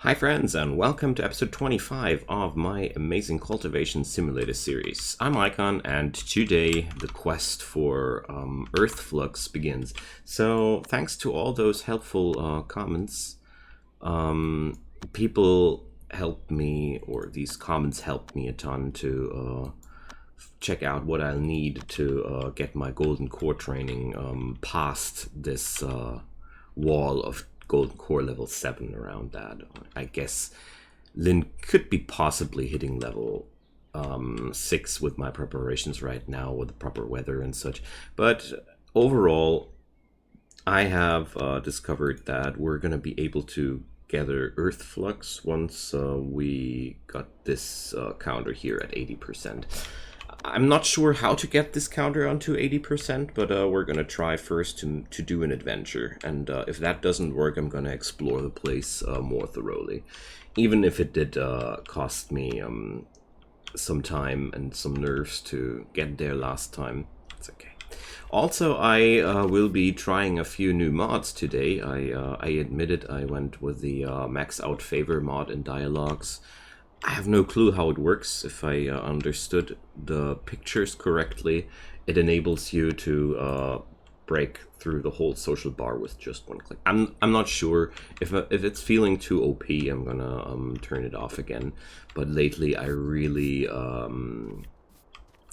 Hi friends, and welcome to episode 25 of my amazing Cultivation Simulator series. I'm Icon, and today the quest for Earth Flux begins. So thanks to all those helpful comments, people helped me, or these comments helped me a ton to check out what I'll need to get my Golden Core training past this wall of Golden Core level 7 around that. I guess Lynn could be possibly hitting level 6 with my preparations right now with the proper weather and such. But overall, I have discovered that we're going to be able to gather Earth Flux once we got this counter here at 80%. I'm not sure how to get this counter onto 80%, but we're gonna try first to do an adventure, and if that doesn't work, I'm gonna explore the place more thoroughly. Even if it did cost me some time and some nerves to get there last time, it's okay. Also, I will be trying a few new mods today. I admitted I went with the max out favor mod in dialogues. I have no clue how it works. If I understood the pictures correctly, it enables you to break through the whole social bar with just one click. I'm not sure if it's feeling too OP. I'm gonna turn it off again. But lately, I really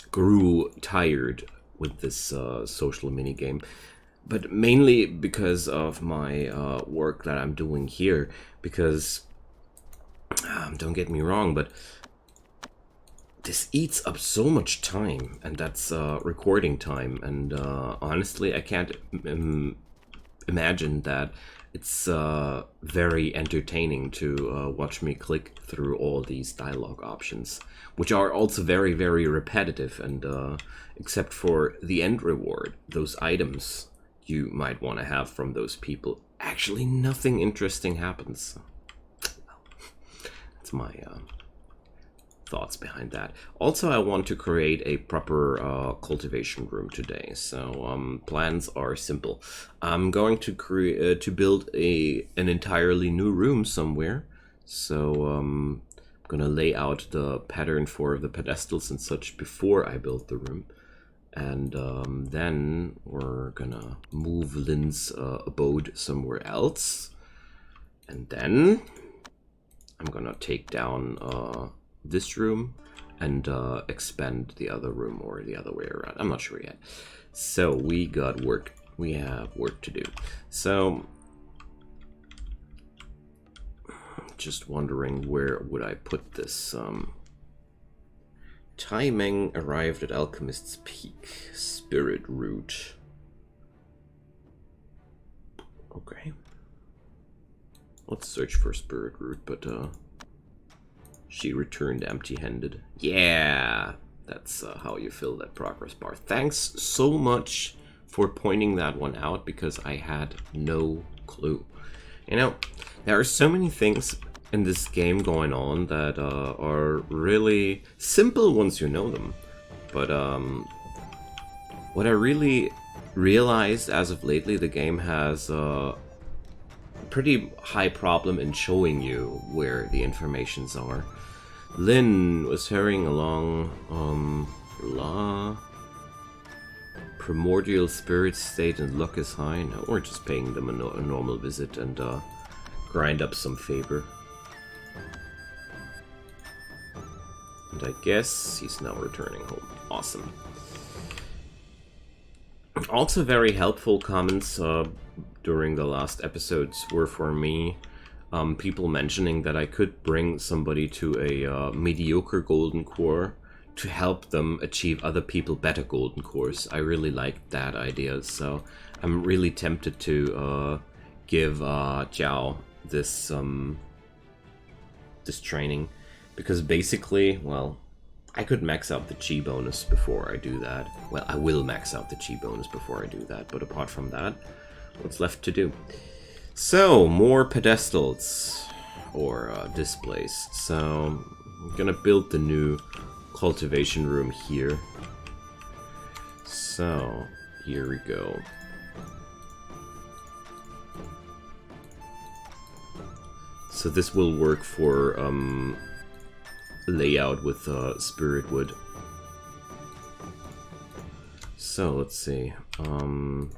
grew tired with this social minigame. But mainly because of my work that I'm doing here. Because don't get me wrong, but this eats up so much time, and that's recording time, and honestly I can't imagine that it's very entertaining to watch me click through all these dialogue options, which are also very, very repetitive, and except for the end reward, those items you might want to have from those people, actually nothing interesting happens. That's my thoughts behind that. Also, I want to create a proper cultivation room today. So plans are simple. I'm going to create to build an entirely new room somewhere. So I'm gonna lay out the pattern for the pedestals and such before I build the room. And then we're gonna move Lynn's abode somewhere else. And then I'm gonna take down this room and expand the other room, or the other way around. I'm not sure yet. So we got work. We have work to do. So just wondering, where would I put this? Timing arrived at Alchemist's Peak. Spirit Root. Okay. Let's search for Spirit Root, but she returned empty-handed. Yeah, that's how you fill that progress bar. Thanks so much for pointing that one out, because I had no clue. You know, there are so many things in this game going on that are really simple once you know them. But what I really realized as of lately, the game has pretty high problem in showing you where the informations are. Lynn was hurrying along, primordial spirit state and luck is high. No, we're just paying them a normal visit and grind up some favor. And I guess he's now returning home. Awesome. Also, very helpful comments during the last episodes were for me people mentioning that I could bring somebody to a mediocre golden core to help them achieve other people better golden cores. I really liked that idea, so I'm really tempted to give Jiao this this training, because basically, well, I could max out the chi bonus before I do that. Well, I will max out the chi bonus before I do that, but apart from that, what's left to do? So, more pedestals, or displays. So, I'm gonna build the new cultivation room here. So, here we go. So this will work for layout with spirit wood. So let's see. 1,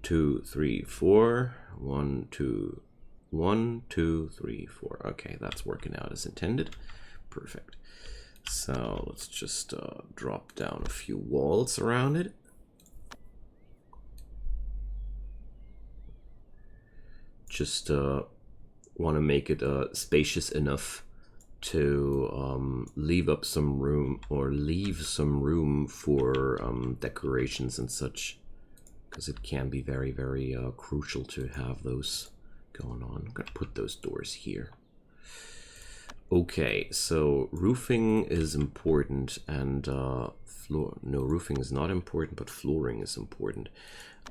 2, 3, 4. 1, 2, 1, 2, 3, 4. Okay, that's working out as intended. Perfect. So let's just drop down a few walls around it. Just want to make it spacious enough to leave some room for decorations and such, because it can be very, very crucial to have those going on. I'm gonna put those doors here. Okay, so roofing is important, and roofing is not important, but flooring is important.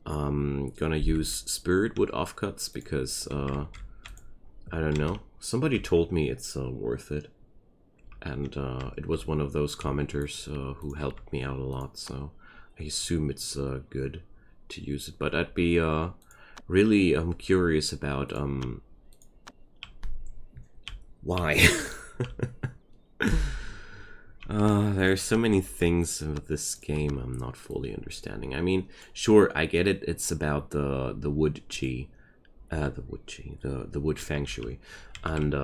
Gonna use spirit wood offcuts because I don't know, somebody told me it's worth it, and it was one of those commenters who helped me out a lot, so I assume it's good to use it. But I'd be really curious about why. There's so many things of this game I'm not fully understanding. I mean, sure, I get it. It's about the wood chi, the wood feng shui, and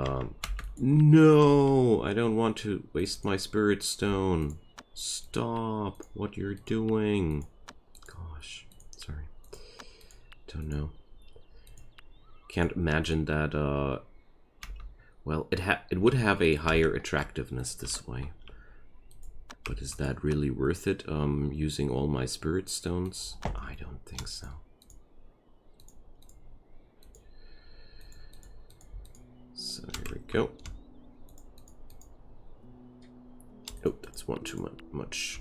no, I don't want to waste my spirit stone. Stop what you're doing. Gosh, sorry. Don't know. Can't imagine that. Well, it would have a higher attractiveness this way. But is that really worth it, using all my spirit stones? I don't think so. So here we go. Oh, that's one too much.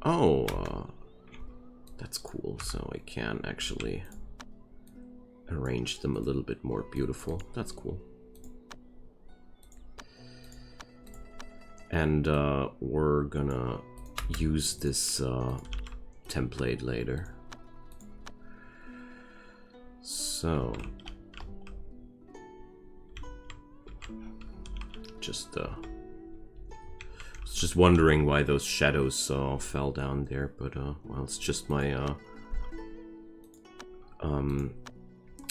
Oh, that's cool. So I can actually arrange them a little bit more beautiful. That's cool. And we're gonna use this template later. So just wondering why those shadows fell down there, but well, it's just my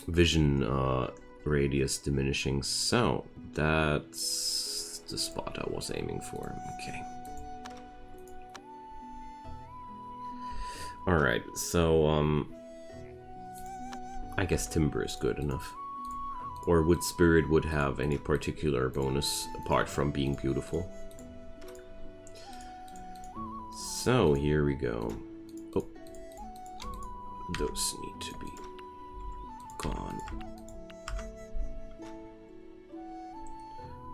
vision radius diminishing. So that's the spot I was aiming for. Okay. Alright, so I guess timber is good enough. Or would spirit would have any particular bonus apart from being beautiful? So here we go. Oh, those need to be gone.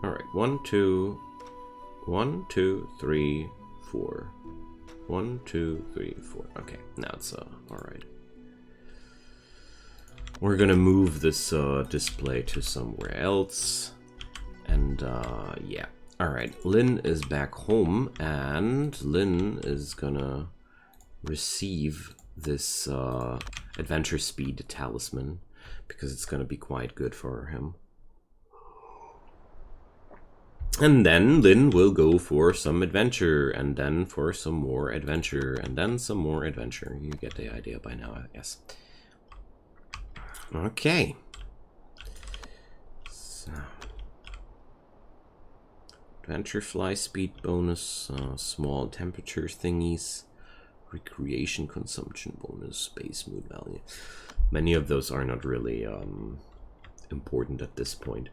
Alright, 1, 2, 1, 2, 3, 4. 1, 2, 3, 4. Okay, now it's alright. We're gonna move this display to somewhere else. And yeah. Alright, Lynn is back home, and Lynn is gonna receive this adventure speed talisman, because it's gonna be quite good for him. And then Lynn will go for some adventure, and then for some more adventure, and then some more adventure. You get the idea by now, I guess. Okay. So. Adventure fly speed bonus, small temperature thingies, recreation consumption bonus, space mood value. Many of those are not really important at this point.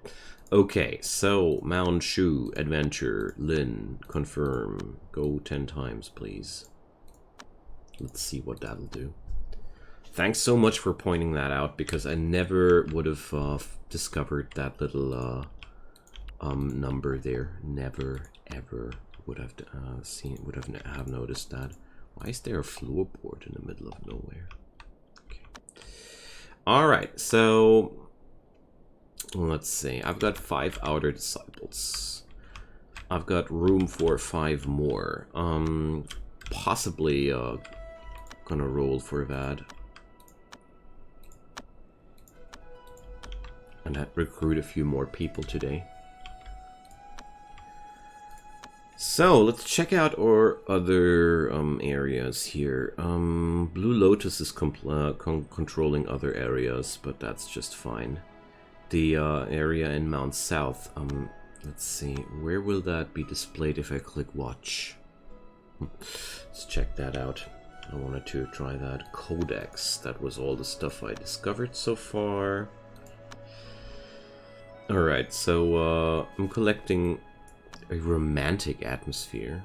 Okay, so Mound Shoe, adventure, Lynn, confirm, go 10 times, please. Let's see what that'll do. Thanks so much for pointing that out, because I never would have discovered that little number there. Never ever would have have noticed that. Why is there a floorboard in the middle of nowhere? Okay. All right, so let's see. I've got 5 outer disciples. I've got room for 5 more. Possibly gonna roll for that. and recruit a few more people today. So let's check out our other areas here. Blue Lotus is controlling other areas, but that's just fine. The area in Mount South. Let's see, where will that be displayed if I click watch? Let's check that out. I wanted to try that. Codex. That was all the stuff I discovered so far. Alright, so I'm collecting a romantic atmosphere.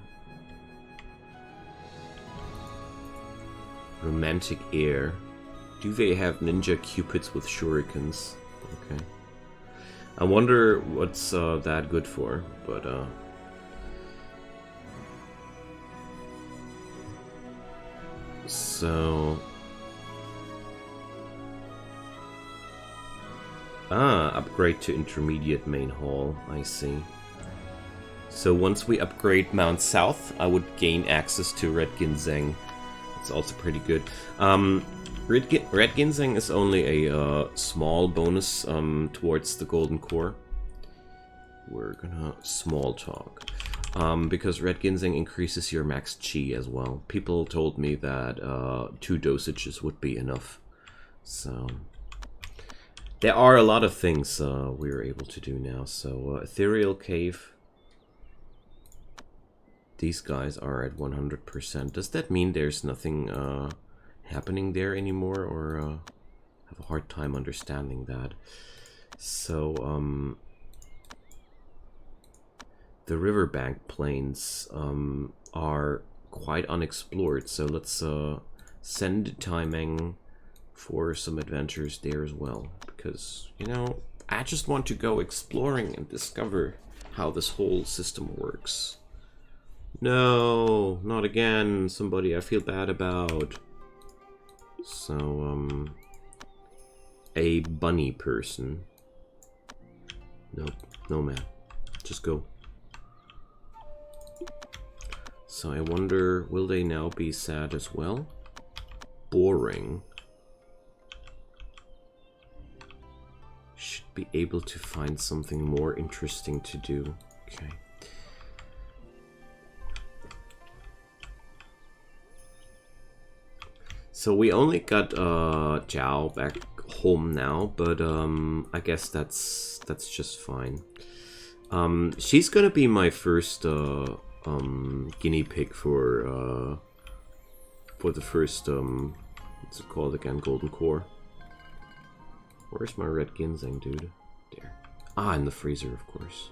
Romantic air. Do they have ninja cupids with shurikens? Okay. I wonder what's that good for, but so upgrade to intermediate main hall, I see. So once we upgrade Mount South, I would gain access to Red Ginseng. It's also pretty good. Red Ginseng is only a small bonus towards the Golden Core. We're gonna small talk. Because Red Ginseng increases your max chi as well. People told me that 2 dosages would be enough. So there are a lot of things we're able to do now. So Ethereal Cave. These guys are at 100%. Does that mean there's nothing happening there anymore, or have a hard time understanding that? So the riverbank plains are quite unexplored, so let's send timing for some adventures there as well, because, you know, I just want to go exploring and discover how this whole system works. No, not again. Somebody I feel bad about. So, a bunny person. Nope, no man. Just go. So I wonder, will they now be sad as well? Boring. Should be able to find something more interesting to do. Okay. So we only got Zhao back home now, but I guess that's just fine. She's gonna be my first guinea pig for the first what's it called again? Golden Core. Where's my Red Ginseng, dude? There. Ah, in the freezer, of course.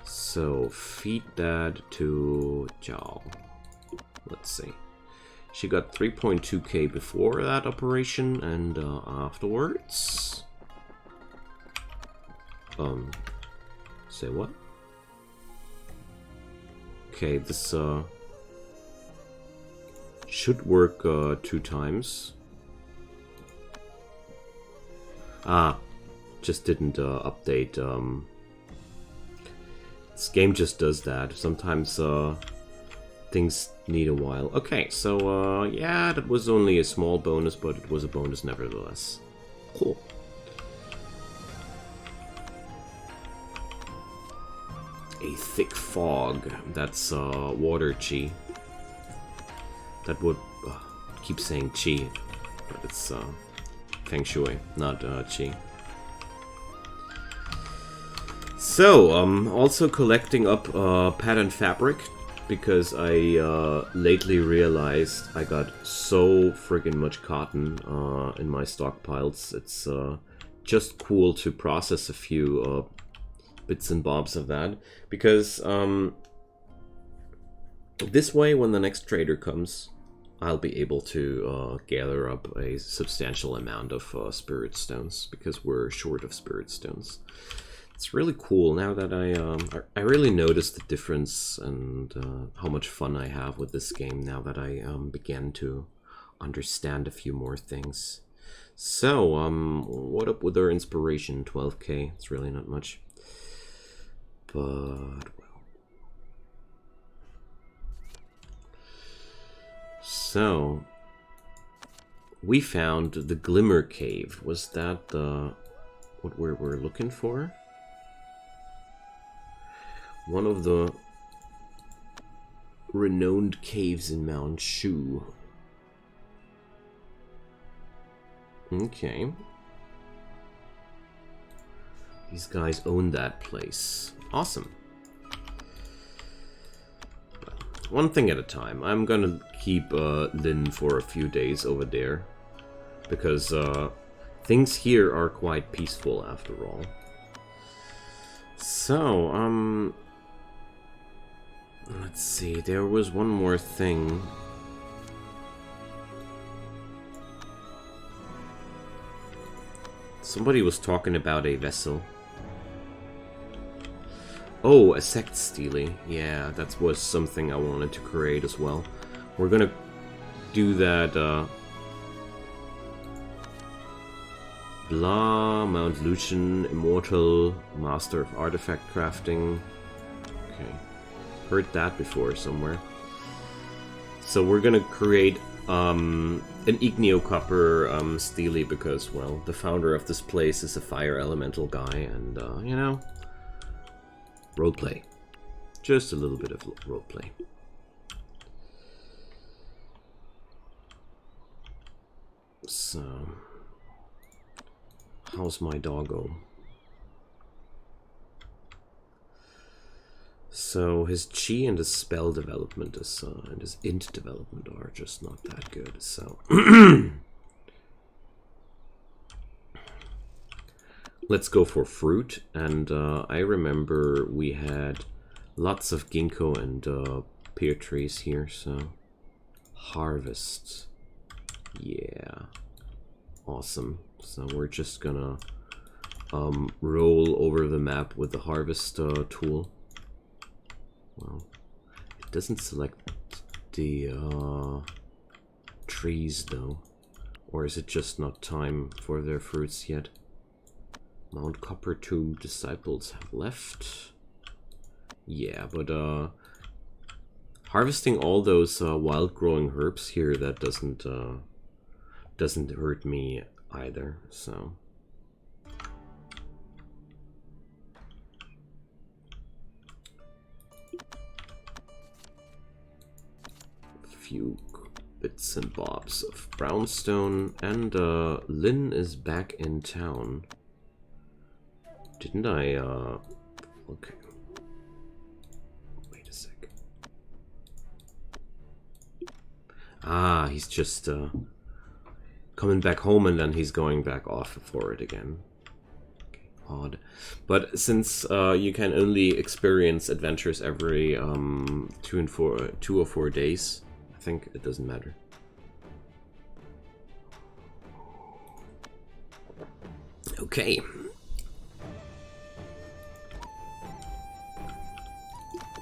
So feed that to Zhao. Let's see. She got 3.2k before that operation, and afterwards... Say what? Okay, this should work 2 times. Ah, just didn't update. This game just does that. Sometimes things need a while. Okay, so yeah, that was only a small bonus, but it was a bonus nevertheless. Cool. A thick fog. That's water chi. That would keep saying chi, but it's feng shui, not chi. So, also collecting up pattern fabric, because I lately realized I got so friggin' much cotton in my stockpiles. It's just cool to process a few bits and bobs of that, because this way, when the next trader comes, I'll be able to gather up a substantial amount of spirit stones, because we're short of spirit stones. It's really cool now that I really noticed the difference and how much fun I have with this game now that I began to understand a few more things. So, what up with our inspiration? 12k. It's really not much. But, well. So, we found the Glimmer Cave. Was that the what we're looking for. One of the renowned caves in Mount Shu. Okay. These guys own that place. Awesome. Well, one thing at a time. I'm gonna keep Lin for a few days over there. Because things here are quite peaceful after all. So, let's see, there was one more thing. Somebody was talking about a vessel. Oh, a Sect Steely. Yeah, that was something I wanted to create as well. We're gonna do that, blah, Mount Lucian, Immortal, Master of Artifact Crafting. Okay. Heard that before somewhere. So we're gonna create an Igneo-Copper Steely because, well, the founder of this place is a fire elemental guy and, you know, roleplay. Just a little bit of roleplay. So, how's my doggo? So his chi and his spell development is, and his int development are just not that good. So let's go for fruit. And I remember we had lots of ginkgo and pear trees here. So harvest, yeah, awesome. So we're just gonna roll over the map with the harvest tool. Well, it doesn't select the trees though. Or is it just not time for their fruits yet? Mount Copper 2 disciples have left. Yeah, but harvesting all those wild growing herbs here, that doesn't hurt me either, so. Few bits and bobs of brownstone, and Lin is back in town. Didn't I okay. Wait a sec. Ah, he's just coming back home and then he's going back off for it again. Okay, odd. But since you can only experience adventures every 2 or 4 days, I think it doesn't matter. Okay.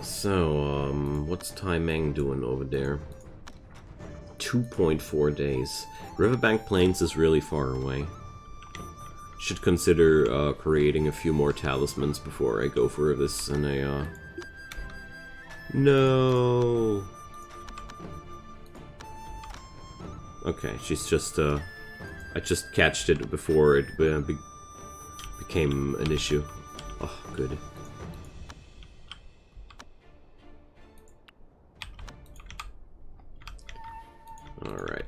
So, what's Tai Meng doing over there? 2.4 days. Riverbank Plains is really far away. Should consider creating a few more talismans before I go for this in a No. Okay, she's just I just catched it before it became an issue. Oh, good. Alright.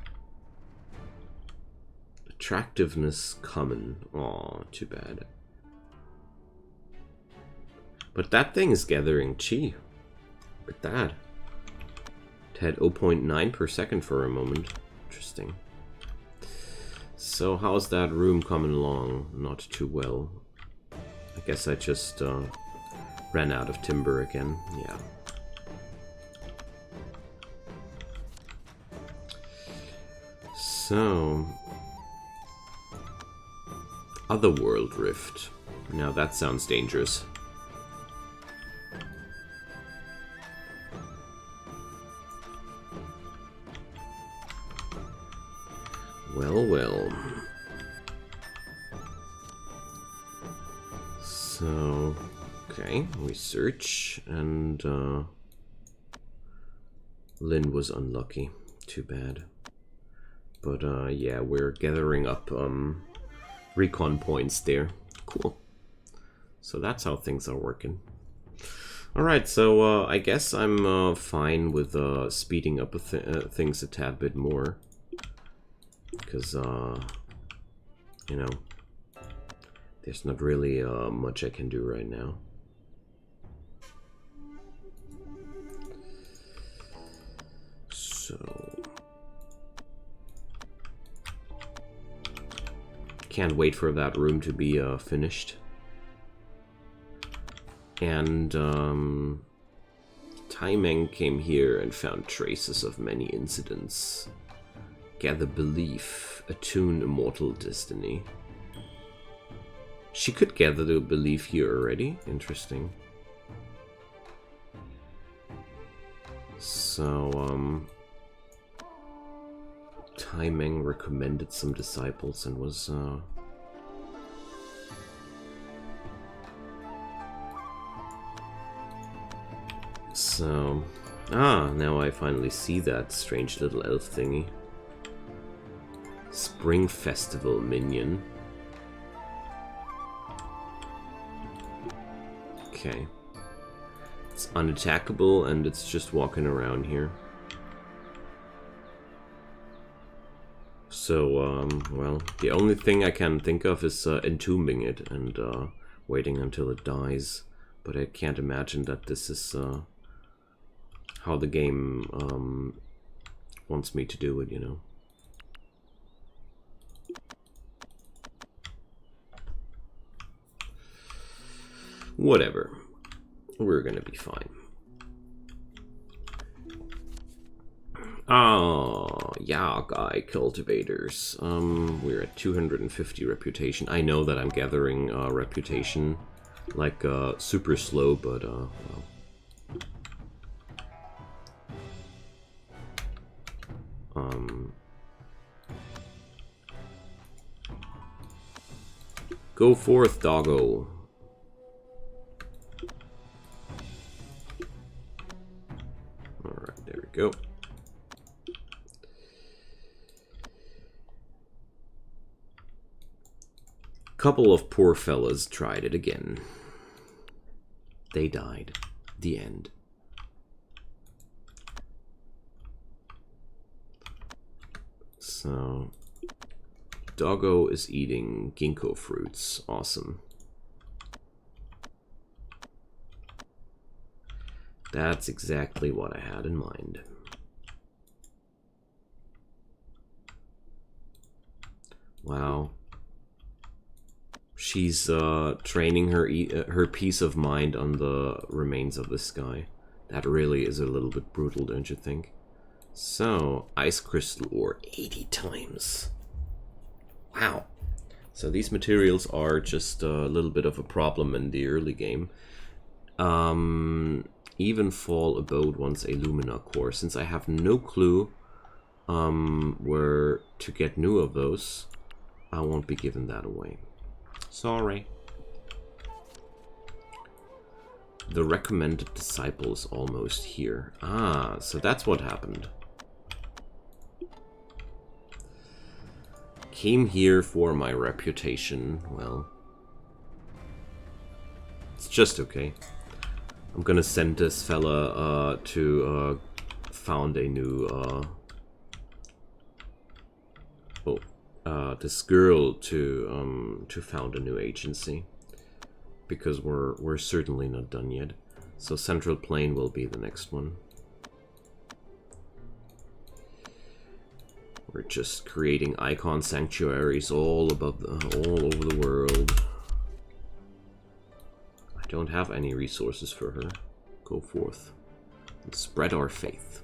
Attractiveness common. Aw, too bad. But that thing is gathering chi. Look at that. It had 0.9 per second for a moment. Interesting. So how's that room coming along? Not too well. I guess I just ran out of timber again. Yeah. So, Otherworld Rift. Now that sounds dangerous. Well, well. So, okay, we search, and Lin was unlucky. Too bad. But yeah, we're gathering up recon points there. Cool. So that's how things are working. Alright, so I guess I'm fine with speeding up things a tad bit more. Because, you know, there's not really much I can do right now. So... can't wait for that room to be finished. And Taimeng came here and found traces of many incidents. Gather belief, attune immortal destiny. She could gather the belief here already. Interesting. So, Taimeng recommended some disciples and was, So, now I finally see that strange little elf thingy. Spring Festival minion. Okay. It's unattackable and it's just walking around here. So, well, the only thing I can think of is entombing it and waiting until it dies. But I can't imagine that this is how the game wants me to do it, you know. Whatever. We're gonna be fine. Oh, yeah, guy cultivators. We're at 250 reputation. I know that I'm gathering reputation like super slow, but well. Go forth, doggo. Alright, there we go. Couple of poor fellas tried it again. They died. The end. So, doggo is eating ginkgo fruits. Awesome. That's exactly what I had in mind. Wow. She's training her peace of mind on the remains of this guy. That really is a little bit brutal, don't you think? So, ice crystal ore 80 times. Wow. So these materials are just a little bit of a problem in the early game. Even fall abode wants a Lumina core. Since I have no clue where to get new of those, I won't be giving that away. Sorry. The recommended disciple is almost here. Ah, so that's what happened. Came here for my reputation. Well, it's just okay. I'm gonna send this fella to found a new this girl to found a new agency, because we're certainly not done yet. So Central Plain will be the next one. We're just creating icon sanctuaries all over the world. I don't have any resources for her. Go forth and spread our faith.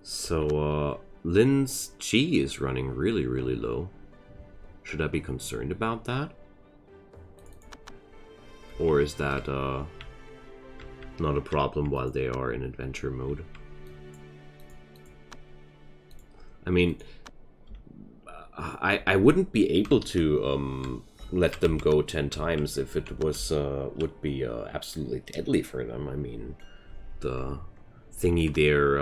So, Lynn's chi is running really, really low. Should I be concerned about that? Or is that, not a problem while they are in adventure mode? I mean, I wouldn't be able to let them go 10 times if it was would be absolutely deadly for them. I mean, the thingy there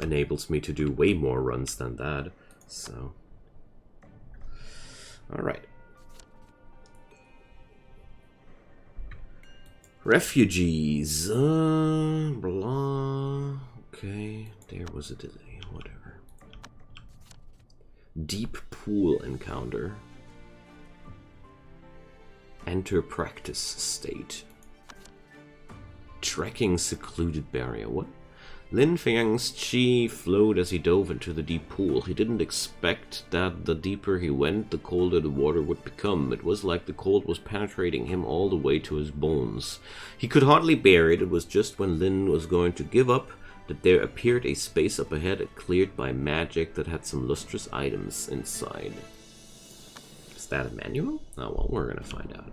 enables me to do way more runs than that. So, all right. Refugees. Blah. Okay, there was a delay. Whatever. Deep pool encounter. Enter practice state. Trekking secluded barrier. What? Lin Feng's chi flowed as he dove into the deep pool. He didn't expect that the deeper he went, the colder the water would become. It was like the cold was penetrating him all the way to his bones. He could hardly bear it. It was just when Lin was going to give up that there appeared a space up ahead, cleared by magic that had some lustrous items inside. Is that a manual? Oh well, we're gonna find out.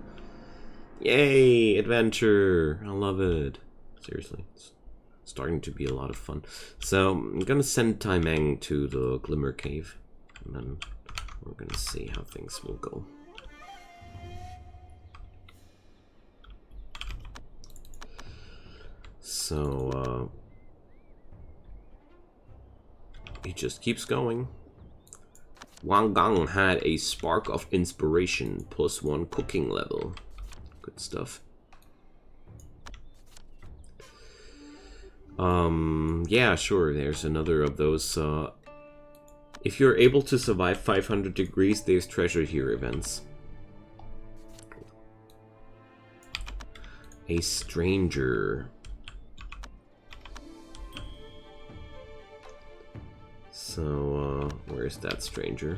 Yay! Adventure! I love it. Seriously. It's starting to be a lot of fun. So, I'm gonna send Tai Meng to the Glimmer Cave. And then we're gonna see how things will go. So, he just keeps going. Wang Gang had a spark of inspiration, +1 cooking level. Good stuff. Yeah, sure, there's another of those, if you're able to survive 500 degrees, there's treasure here events. A stranger. So, where's that stranger?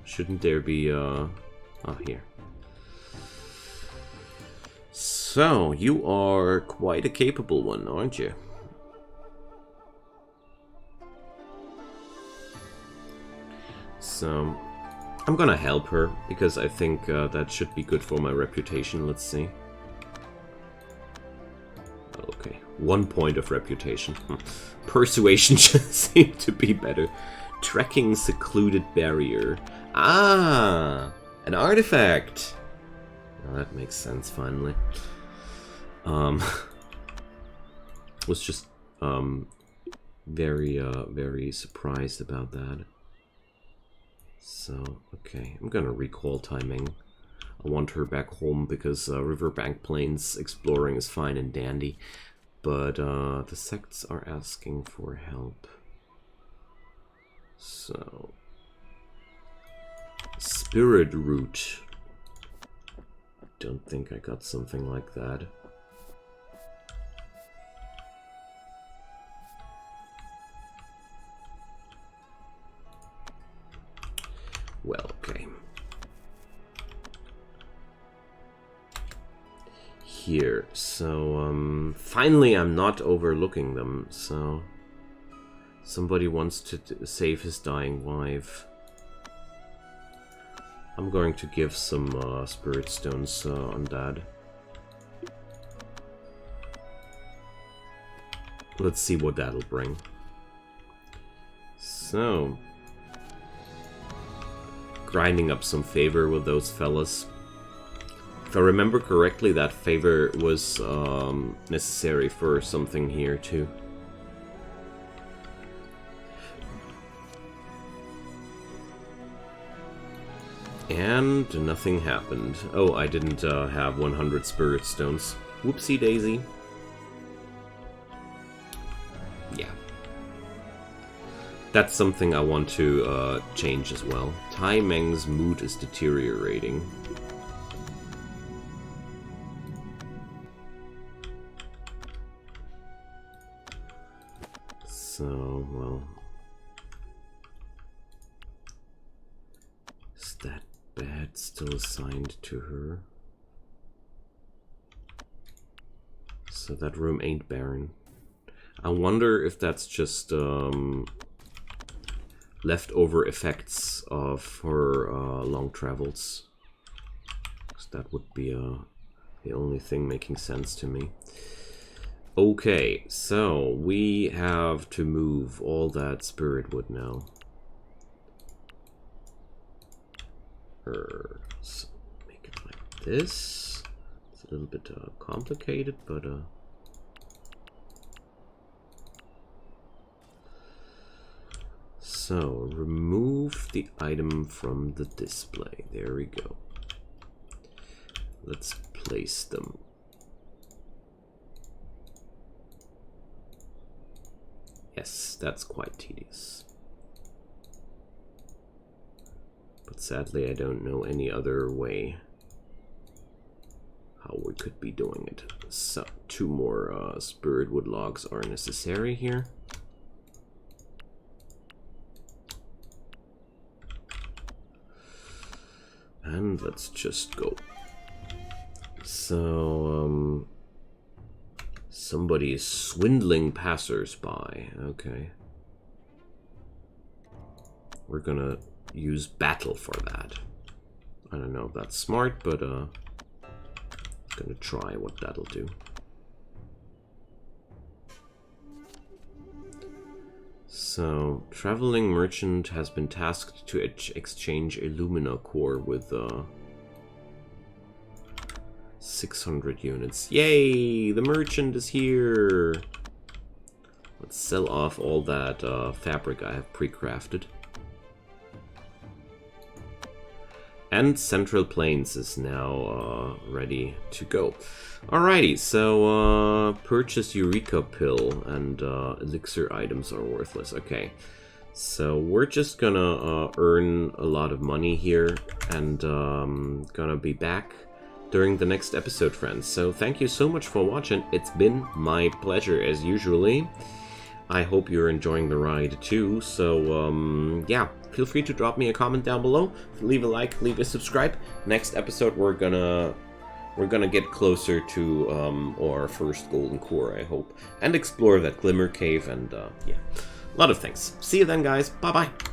Shouldn't there be, oh, here. So, you are quite a capable one, aren't you? So, I'm gonna help her, because I think that should be good for my reputation. Let's see. Okay, 1 point of reputation. Persuasion should seem to be better. Trekking secluded barrier. Ah! An artifact! Well, that makes sense, finally. Was just, very surprised about that. So, okay, I'm gonna recall Tai Meng. I want her back home because Riverbank Plains exploring is fine and dandy. But the sects are asking for help. So... Spirit Root. Don't think I got something like that. Well, okay. Here, so, finally I'm not overlooking them, so... Somebody wants to save his dying wife. I'm going to give some, spirit stones, on that. Let's see what that'll bring. So... grinding up some favor with those fellas. If I remember correctly, that favor was necessary for something here too. And nothing happened. Oh, I didn't have 100 spirit stones. Whoopsie daisy. Yeah. That's something I want to change as well. Tai Meng's mood is deteriorating. So, well... Is that bad still assigned to her? So that room ain't barren. I wonder if that's just leftover effects of her long travels. 'Cause that would be the only thing making sense to me. Okay, so we have to move all that spirit wood now. So make it like this. It's a little bit complicated, but So, remove the item from the display. There we go. Let's place them. Yes, that's quite tedious. But sadly, I don't know any other way how we could be doing it. So, 2 more spirit wood logs are necessary here. And let's just go. So, somebody is swindling passers-by. Okay. We're gonna use battle for that. I don't know if that's smart, but gonna try what that'll do. So, traveling merchant has been tasked to exchange a Lumina core with 600 units. Yay! The merchant is here! Let's sell off all that fabric I have pre-crafted. And Central Plains is now ready to go. Alrighty, so purchase Eureka Pill and elixir items are worthless. Okay, so we're just gonna earn a lot of money here and gonna be back during the next episode, friends. So thank you so much for watching. It's been my pleasure as usually. I hope you're enjoying the ride too. So yeah, feel free to drop me a comment down below. Leave a like, leave a subscribe. Next episode we're gonna get closer to our first golden core, I hope, and explore that Glimmer Cave and yeah, a lot of things. See you then, guys. Bye bye.